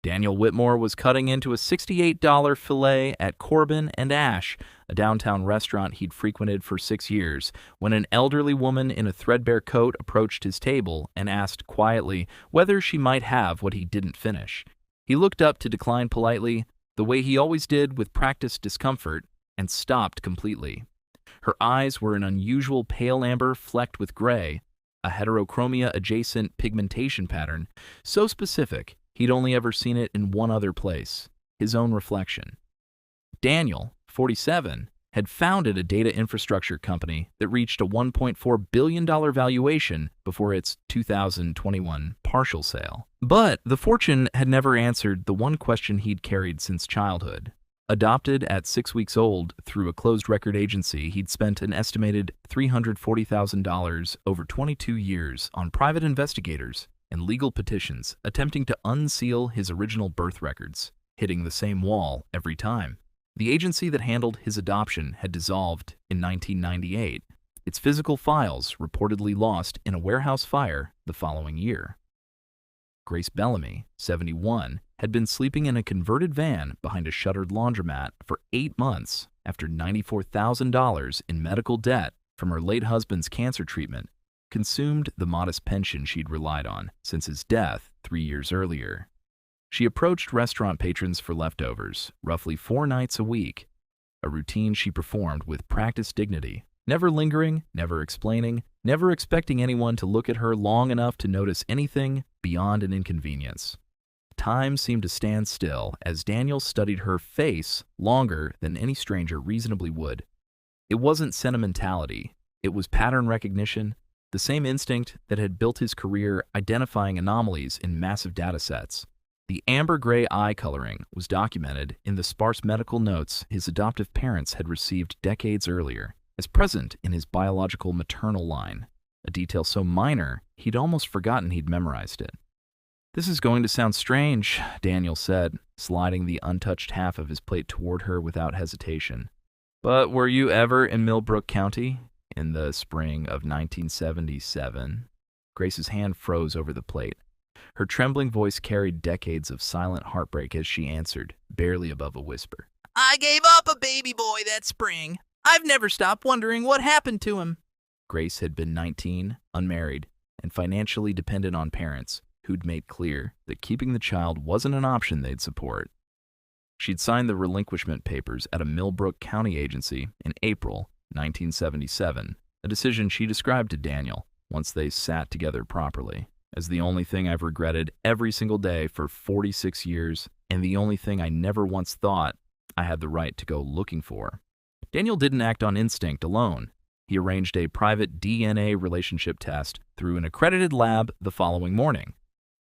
Daniel Whitmore was cutting into a $68 filet at Corbin and Ash, a downtown restaurant he'd frequented for 6 years, when an elderly woman in a threadbare coat approached his table and asked quietly whether she might have what he didn't finish. He looked up to decline politely, the way he always did with practiced discomfort, and stopped completely. Her eyes were an unusual pale amber flecked with gray, a heterochromia-adjacent pigmentation pattern so specific he'd only ever seen it in one other place, his own reflection. Daniel, 47, had founded a data infrastructure company that reached a $1.4 billion valuation before its 2021 partial sale. But the fortune had never answered the one question he'd carried since childhood. Adopted at 6 weeks old through a closed record agency, he'd spent an estimated $340,000 over 22 years on private investigators and legal petitions attempting to unseal his original birth records, hitting the same wall every time. The agency that handled his adoption had dissolved in 1998, its physical files reportedly lost in a warehouse fire the following year. Grace Bellamy, 71, had been sleeping in a converted van behind a shuttered laundromat for 8 months after $94,000 in medical debt from her late husband's cancer treatment consumed the modest pension she'd relied on since his death 3 years earlier. She approached restaurant patrons for leftovers, roughly 4 nights a week, a routine she performed with practiced dignity, never lingering, never explaining, never expecting anyone to look at her long enough to notice anything beyond an inconvenience. Time seemed to stand still as Daniel studied her face longer than any stranger reasonably would. It wasn't sentimentality, it was pattern recognition, the same instinct that had built his career identifying anomalies in massive datasets. The amber-gray eye coloring was documented in the sparse medical notes his adoptive parents had received decades earlier, as present in his biological maternal line, a detail so minor he'd almost forgotten he'd memorized it. "This is going to sound strange," Daniel said, sliding the untouched half of his plate toward her without hesitation. "But were you ever in Millbrook County in the spring of 1977? Grace's hand froze over the plate. Her trembling voice carried decades of silent heartbreak as she answered, barely above a whisper. "I gave up a baby boy that spring. I've never stopped wondering what happened to him." Grace had been 19, unmarried, and financially dependent on parents who'd made clear that keeping the child wasn't an option they'd support. She'd signed the relinquishment papers at a Millbrook County agency in April 1977, a decision she described to Daniel once they sat together properly as the only thing I've regretted every single day for 46 years and the only thing I never once thought I had the right to go looking for. Daniel didn't act on instinct alone. He arranged a private DNA relationship test through an accredited lab the following morning,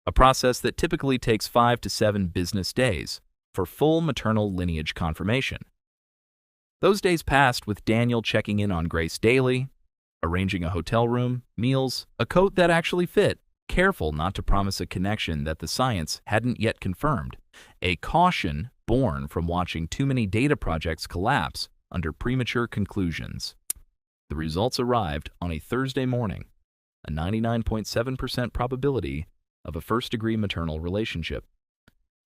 a process that typically takes 5 to 7 business days for full maternal lineage confirmation. Those days passed with Daniel checking in on Grace daily, arranging a hotel room, meals, a coat that actually fit, careful not to promise a connection that the science hadn't yet confirmed, a caution born from watching too many data projects collapse under premature conclusions. The results arrived on a Thursday morning, a 99.7% probability of a first-degree maternal relationship.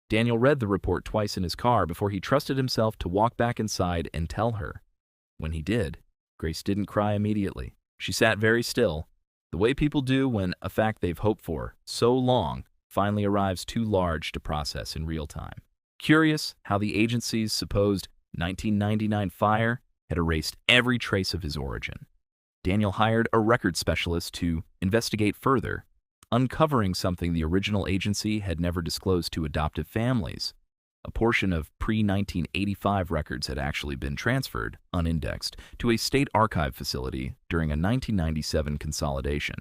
Daniel read the report twice in his car before he trusted himself to walk back inside and tell her. When he did, Grace didn't cry immediately. She sat very still, the way people do when a fact they've hoped for so long finally arrives too large to process in real time. Curious how the agency's supposed 1999 fire had erased every trace of his origin, Daniel hired a record specialist to investigate further, uncovering something the original agency had never disclosed to adoptive families. A portion of pre-1985 records had actually been transferred, unindexed, to a state archive facility during a 1997 consolidation,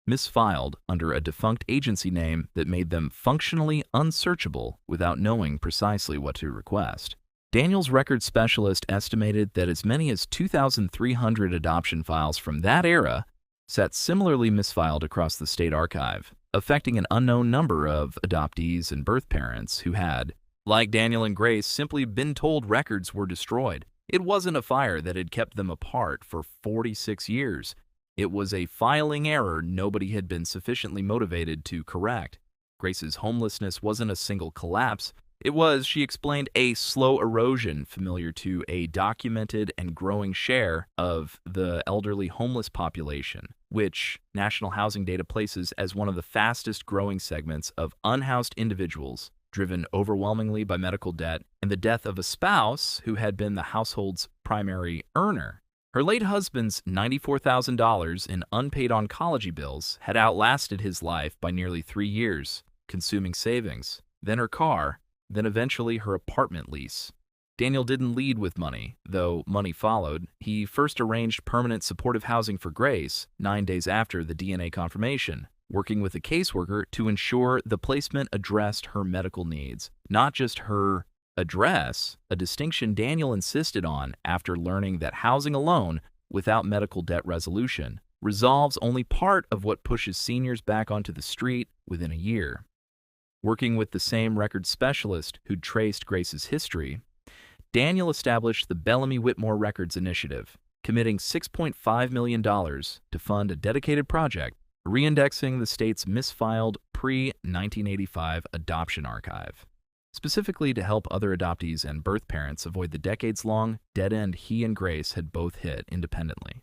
misfiled under a defunct agency name that made them functionally unsearchable without knowing precisely what to request. Daniel's record specialist estimated that as many as 2,300 adoption files from that era sat similarly misfiled across the state archive, affecting an unknown number of adoptees and birth parents who had, like Daniel and Grace, simply been told records were destroyed. It wasn't a fire that had kept them apart for 46 years. It was a filing error nobody had been sufficiently motivated to correct. Grace's homelessness wasn't a single collapse. It was, she explained, a slow erosion familiar to a documented and growing share of the elderly homeless population, which national housing data places as one of the fastest growing segments of unhoused individuals, driven overwhelmingly by medical debt and the death of a spouse who had been the household's primary earner. Her late husband's $94,000 in unpaid oncology bills had outlasted his life by nearly 3 years, consuming savings, then her car, then eventually her apartment lease. Daniel didn't lead with money, though money followed. He first arranged permanent supportive housing for Grace 9 days after the DNA confirmation, working with a caseworker to ensure the placement addressed her medical needs, not just her address, a distinction Daniel insisted on after learning that housing alone, without medical debt resolution, resolves only part of what pushes seniors back onto the street within a year. Working with the same record specialist who'd traced Grace's history, Daniel established the Bellamy Whitmore Records Initiative, committing $6.5 million to fund a dedicated project reindexing the state's misfiled pre-1985 adoption archive, specifically to help other adoptees and birth parents avoid the decades-long dead end he and Grace had both hit independently.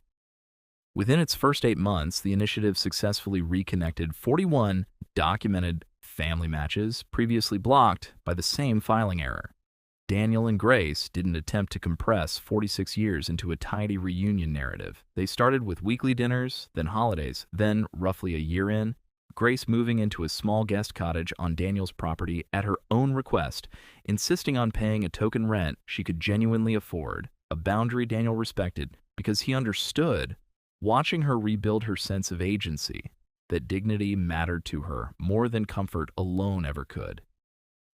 Within its first 8 months, the initiative successfully reconnected 41 documented family matches previously blocked by the same filing error. Daniel and Grace didn't attempt to compress 46 years into a tidy reunion narrative. They started with weekly dinners, then holidays, then, roughly a year in, Grace moving into a small guest cottage on Daniel's property at her own request, insisting on paying a token rent she could genuinely afford, a boundary Daniel respected because he understood, watching her rebuild her sense of agency, that dignity mattered to her more than comfort alone ever could.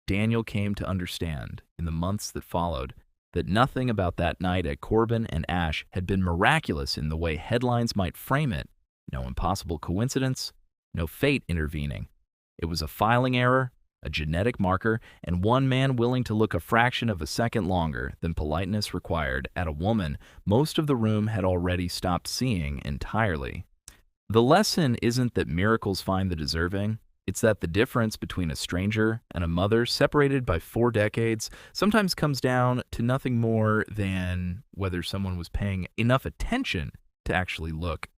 Daniel came to understand, in the months that followed, that nothing about that night at Corbin and Ash had been miraculous in the way headlines might frame it. No impossible coincidence, no fate intervening. It was a filing error, a genetic marker, and one man willing to look a fraction of a second longer than politeness required at a woman most of the room had already stopped seeing entirely. The lesson isn't that miracles find the deserving. It's that the difference between a stranger and a mother separated by 4 decades sometimes comes down to nothing more than whether someone was paying enough attention to actually look